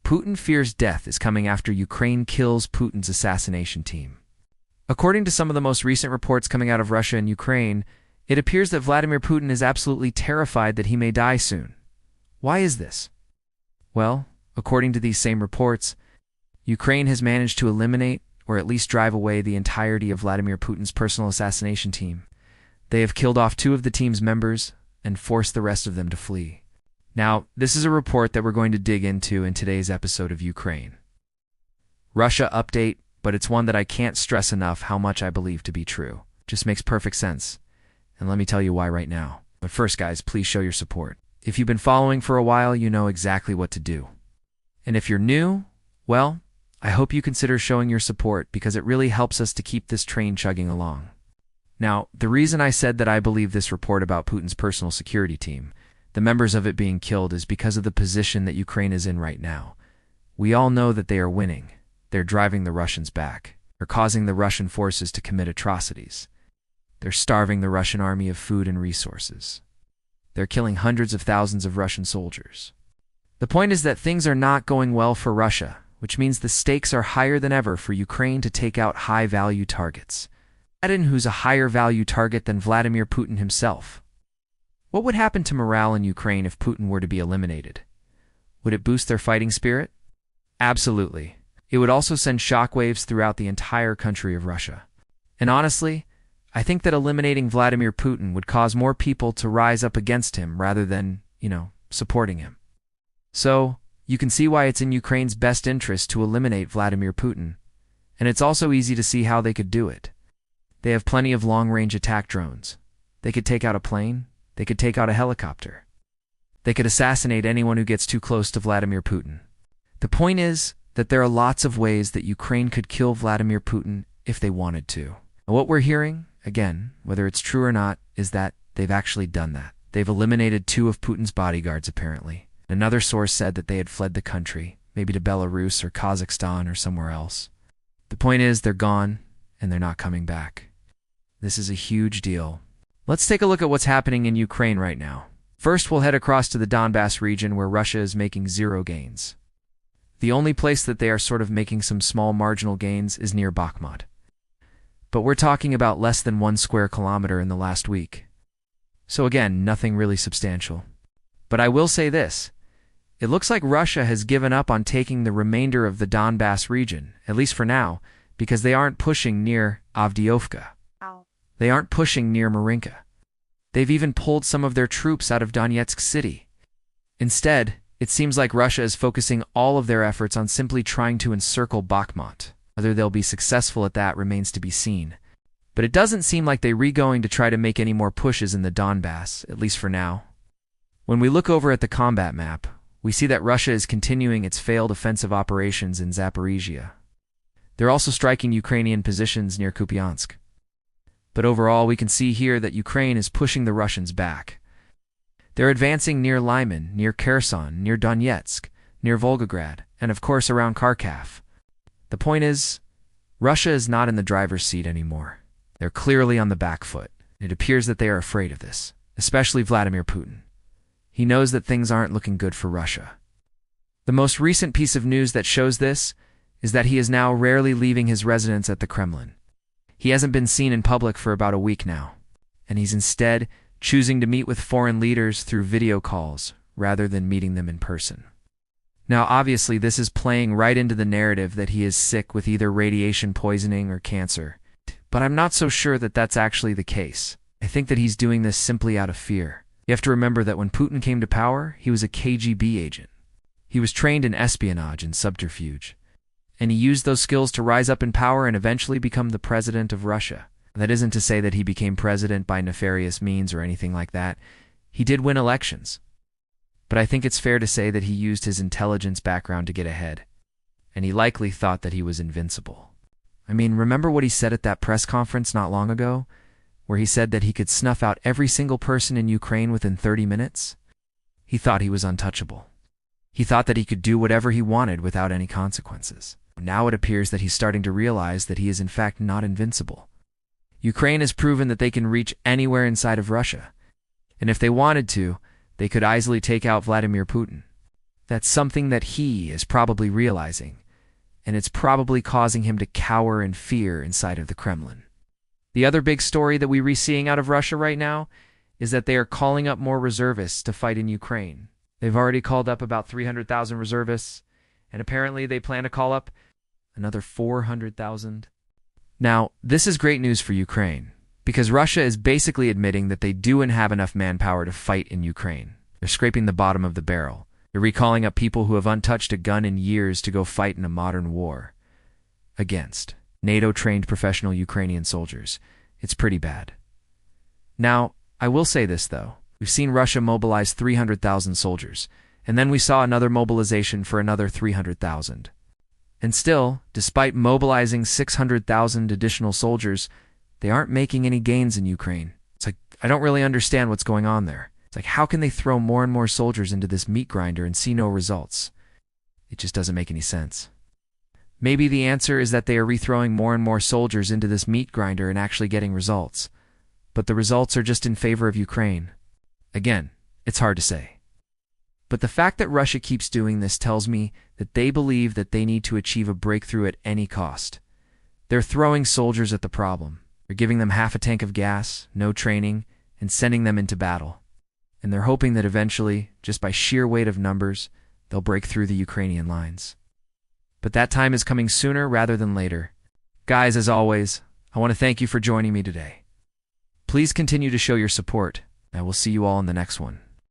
Putin fears death is coming after Ukraine kills Putin's assassination team. According to some of the most recent reports coming out of Russia and Ukraine, it appears that Vladimir Putin is absolutely terrified that he may die soon. Why is this? Well, according to these same reports, Ukraine has managed to eliminate, or at least drive away, the entirety of Vladimir Putin's personal assassination team. They have killed off 2 of the team's members and forced the rest of them to flee. Now, this is a report that we're going to dig into in today's episode of Ukraine. Russia update, but it's one that I can't stress enough how much I believe to be true. Just makes perfect sense. And let me tell you why right now. But first, guys, please show your support. If you've been following for a while, you know exactly what to do. And if you're new, well, I hope you consider showing your support because it really helps us to keep this train chugging along. Now, the reason I said that I believe this report about Putin's personal security team, the members of it being killed, is because of the position that Ukraine is in right now. We all know that they are winning. They're driving the Russians back. They're causing the Russian forces to commit atrocities. They're starving the Russian army of food and resources. They're killing hundreds of thousands of Russian soldiers. The point is that things are not going well for Russia, which means the stakes are higher than ever for Ukraine to take out high-value targets. Putin, who's a higher-value target than Vladimir Putin himself. What would happen to morale in Ukraine if Putin were to be eliminated? Would it boost their fighting spirit? Absolutely. It would also send shockwaves throughout the entire country of Russia. And honestly, I think that eliminating Vladimir Putin would cause more people to rise up against him rather than, supporting him. So, you can see why it's in Ukraine's best interest to eliminate Vladimir Putin. And it's also easy to see how they could do it. They have plenty of long-range attack drones. They could take out a plane. They could take out a helicopter. They could assassinate anyone who gets too close to Vladimir Putin. The point is that there are lots of ways that Ukraine could kill Vladimir Putin if they wanted to. And what we're hearing, again, whether it's true or not, is that they've actually done that. They've eliminated 2 of Putin's bodyguards, apparently. Another source said that they had fled the country, maybe to Belarus or Kazakhstan or somewhere else. The point is, they're gone, and they're not coming back. This is a huge deal. Let's take a look at what's happening in Ukraine right now. First, we'll head across to the Donbass region where Russia is making 0 gains. The only place that they are sort of making some small marginal gains is near Bakhmut. But we're talking about less than 1 square kilometer in the last week. So again, nothing really substantial. But I will say this. It looks like Russia has given up on taking the remainder of the Donbass region, at least for now, because they aren't pushing near Avdiivka. They aren't pushing near Marinka. They've even pulled some of their troops out of Donetsk city. Instead, it seems like Russia is focusing all of their efforts on simply trying to encircle Bakhmut. Whether they'll be successful at that remains to be seen. But it doesn't seem like they're going to try to make any more pushes in the Donbass, at least for now. When we look over at the combat map, we see that Russia is continuing its failed offensive operations in Zaporizhia. They're also striking Ukrainian positions near Kupiansk. But overall, we can see here that Ukraine is pushing the Russians back. They're advancing near Lyman, near Kherson, near Donetsk, near Volgograd, and of course around Kharkiv. The point is, Russia is not in the driver's seat anymore. They're clearly on the back foot. It appears that they are afraid of this, especially Vladimir Putin. He knows that things aren't looking good for Russia. The most recent piece of news that shows this is that he is now rarely leaving his residence at the Kremlin. He hasn't been seen in public for about a week now, and he's instead choosing to meet with foreign leaders through video calls rather than meeting them in person. Now, obviously, this is playing right into the narrative that he is sick with either radiation poisoning or cancer, but I'm not so sure that that's actually the case. I think that he's doing this simply out of fear. You have to remember that when Putin came to power, he was a KGB agent. He was trained in espionage and subterfuge, and he used those skills to rise up in power and eventually become the president of Russia. That isn't to say that he became president by nefarious means or anything like that. He did win elections. But I think it's fair to say that he used his intelligence background to get ahead, and he likely thought that he was invincible. I mean, remember what he said at that press conference not long ago, where he said that he could snuff out every single person in Ukraine within 30 minutes? He thought he was untouchable. He thought that he could do whatever he wanted without any consequences. Now it appears that he's starting to realize that he is in fact not invincible. Ukraine has proven that they can reach anywhere inside of Russia, and if they wanted to, they could easily take out Vladimir Putin. That's something that he is probably realizing, and it's probably causing him to cower in fear inside of the Kremlin. The other big story that we're seeing out of Russia right now is that they are calling up more reservists to fight in Ukraine. They've already called up about 300,000 reservists, and apparently they plan to call up another 400,000. Now, this is great news for Ukraine, because Russia is basically admitting that they do have enough manpower to fight in Ukraine. They're scraping the bottom of the barrel. They're recalling up people who have untouched a gun in years to go fight in a modern war against NATO-trained professional Ukrainian soldiers. It's pretty bad. Now, I will say this, though. We've seen Russia mobilize 300,000 soldiers, and then we saw another mobilization for another 300,000. And still, despite mobilizing 600,000 additional soldiers, they aren't making any gains in Ukraine. It's like, I don't really understand what's going on there. It's like, how can they throw more and more soldiers into this meat grinder and see no results? It just doesn't make any sense. Maybe the answer is that they are rethrowing more and more soldiers into this meat grinder and actually getting results. But the results are just in favor of Ukraine. Again, it's hard to say. But the fact that Russia keeps doing this tells me that they believe that they need to achieve a breakthrough at any cost. They're throwing soldiers at the problem. They're giving them half a tank of gas, no training, and sending them into battle. And they're hoping that eventually, just by sheer weight of numbers, they'll break through the Ukrainian lines. But that time is coming sooner rather than later. Guys, as always, I want to thank you for joining me today. Please continue to show your support, and I will see you all in the next one.